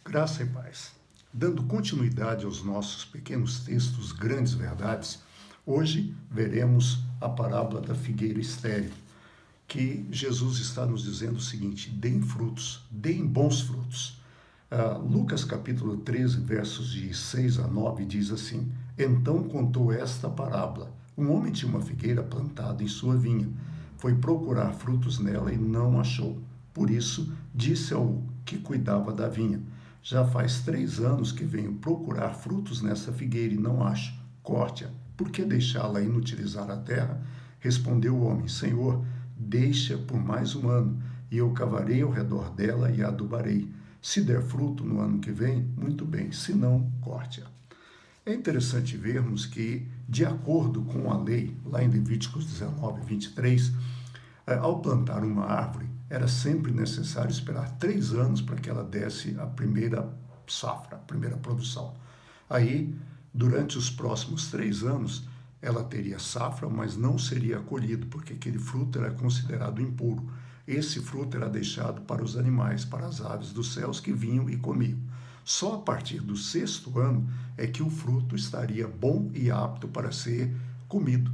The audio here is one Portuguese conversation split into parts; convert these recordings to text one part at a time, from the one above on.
Graça e paz. Dando continuidade aos nossos pequenos textos, grandes verdades, hoje veremos a parábola da figueira estéril, que Jesus está nos dizendo o seguinte: deem frutos, deem bons frutos. Lucas capítulo 13, versos de 6 a 9 diz assim: Então contou esta parábola. Um homem tinha uma figueira plantada em sua vinha. Foi procurar frutos nela e não achou. Por isso, disse ao que cuidava da vinha: Já faz 3 anos que venho procurar frutos nessa figueira e não acho. Corte-a. Por que deixá-la inutilizar a terra? Respondeu o homem: Senhor, deixa por mais um ano, e eu cavarei ao redor dela e a adubarei. Se der fruto no ano que vem, muito bem, se não, corte-a. É interessante vermos que, de acordo com a lei, lá em Levíticos 19, 23, ao plantar uma árvore, era sempre necessário esperar 3 anos para que ela desse a primeira safra, a primeira produção. Aí, durante os próximos 3 anos, ela teria safra, mas não seria colhido, porque aquele fruto era considerado impuro. Esse fruto era deixado para os animais, para as aves dos céus que vinham e comiam. Só a partir do 6º ano é que o fruto estaria bom e apto para ser comido.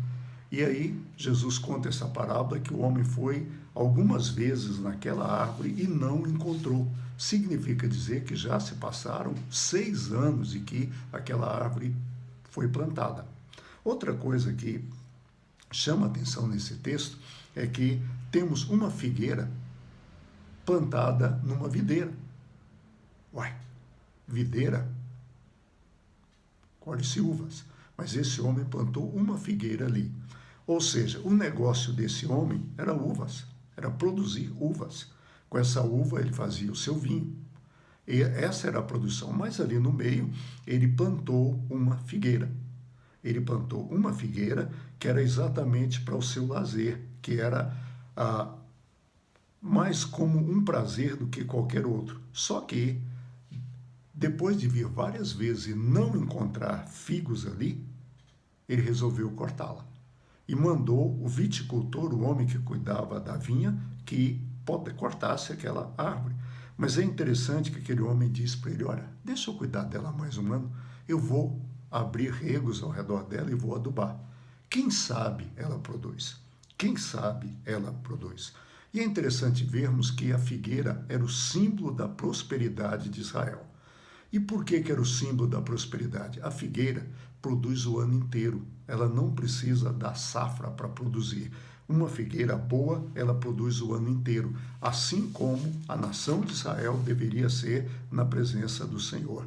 E aí Jesus conta essa parábola que o homem foi algumas vezes naquela árvore e não encontrou. Significa dizer que já se passaram 6 anos e que aquela árvore foi plantada. Outra coisa que chama atenção nesse texto é que temos uma figueira plantada numa videira. Uai, videira? Colhe-se uvas. Mas esse homem plantou uma figueira ali. Ou seja, o negócio desse homem era uvas, era produzir uvas. Com essa uva ele fazia o seu vinho. E essa era a produção. Mas ali no meio ele plantou uma figueira. Ele plantou uma figueira que era exatamente para o seu lazer, que era mais como um prazer do que qualquer outro. Só que, depois de vir várias vezes e não encontrar figos ali, ele resolveu cortá-la. E mandou o viticultor, o homem que cuidava da vinha, que cortasse aquela árvore. Mas é interessante que aquele homem disse para ele: olha, deixa eu cuidar dela mais um ano, eu vou abrir regos ao redor dela e vou adubar. Quem sabe ela produz. Quem sabe ela produz. E é interessante vermos que a figueira era o símbolo da prosperidade de Israel. E por que era o símbolo da prosperidade? A figueira produz o ano inteiro. Ela não precisa da safra para produzir. Uma figueira boa, ela produz o ano inteiro. Assim como a nação de Israel deveria ser na presença do Senhor.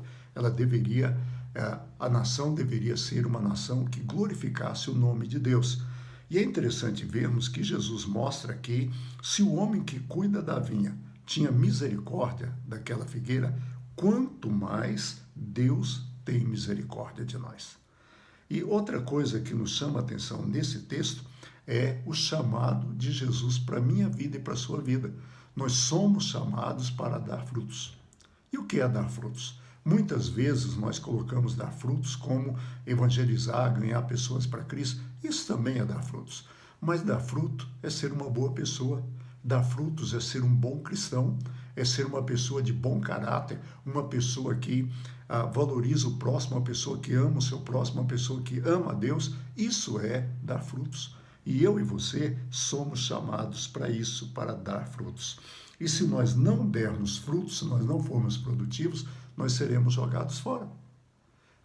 A nação deveria ser uma nação que glorificasse o nome de Deus. E é interessante vermos que Jesus mostra que, se o homem que cuida da vinha tinha misericórdia daquela figueira, quanto mais Deus tem misericórdia de nós. E outra coisa que nos chama a atenção nesse texto é o chamado de Jesus para a minha vida e para a sua vida. Nós somos chamados para dar frutos. E o que é dar frutos? Muitas vezes nós colocamos dar frutos como evangelizar, ganhar pessoas para Cristo. Isso também é dar frutos. Mas dar fruto é ser uma boa pessoa. Dar frutos é ser um bom cristão, é ser uma pessoa de bom caráter, uma pessoa que valoriza o próximo, uma pessoa que ama o seu próximo, uma pessoa que ama a Deus. Isso é dar frutos. E eu e você somos chamados para isso, para dar frutos. E se nós não dermos frutos, se nós não formos produtivos, nós seremos jogados fora.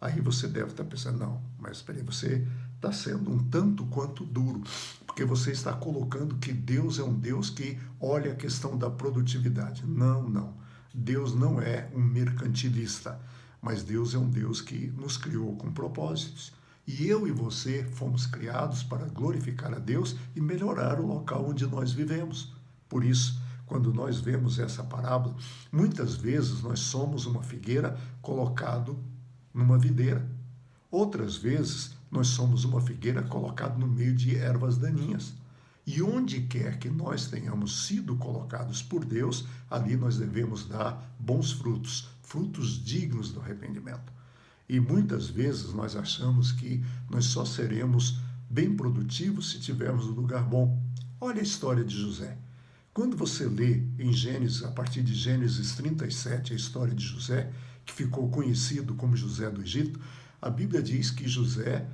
Aí você deve estar pensando: não, mas espera aí, você está sendo um tanto quanto duro, porque você está colocando que Deus é um Deus que olha a questão da produtividade. Não, não. Deus não é um mercantilista, mas Deus é um Deus que nos criou com propósitos. E eu e você fomos criados para glorificar a Deus e melhorar o local onde nós vivemos. Por isso, quando nós vemos essa parábola, muitas vezes nós somos uma figueira colocado numa videira. Outras vezes, nós somos uma figueira colocada no meio de ervas daninhas. E onde quer que nós tenhamos sido colocados por Deus, ali nós devemos dar bons frutos, frutos dignos do arrependimento. E muitas vezes nós achamos que nós só seremos bem produtivos se tivermos um lugar bom. Olha a história de José. Quando você lê em Gênesis, a partir de Gênesis 37, a história de José, que ficou conhecido como José do Egito, a Bíblia diz que José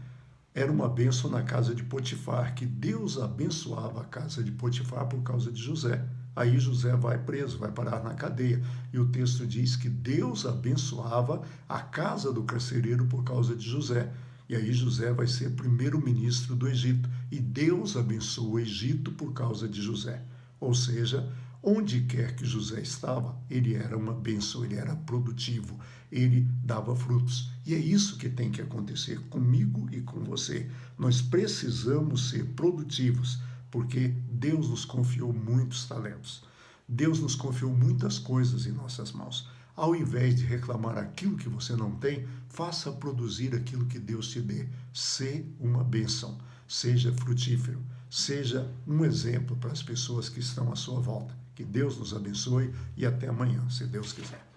era uma bênção na casa de Potifar, que Deus abençoava a casa de Potifar por causa de José. Aí José vai preso, vai parar na cadeia. E o texto diz que Deus abençoava a casa do carcereiro por causa de José. E aí José vai ser primeiro-ministro do Egito. E Deus abençoa o Egito por causa de José. Ou seja, onde quer que José estava, ele era uma bênção, ele era produtivo, ele dava frutos. E é isso que tem que acontecer comigo e com você. Nós precisamos ser produtivos, porque Deus nos confiou muitos talentos. Deus nos confiou muitas coisas em nossas mãos. Ao invés de reclamar aquilo que você não tem, faça produzir aquilo que Deus te dê. Sê uma bênção, seja frutífero, seja um exemplo para as pessoas que estão à sua volta. Que Deus nos abençoe e até amanhã, se Deus quiser.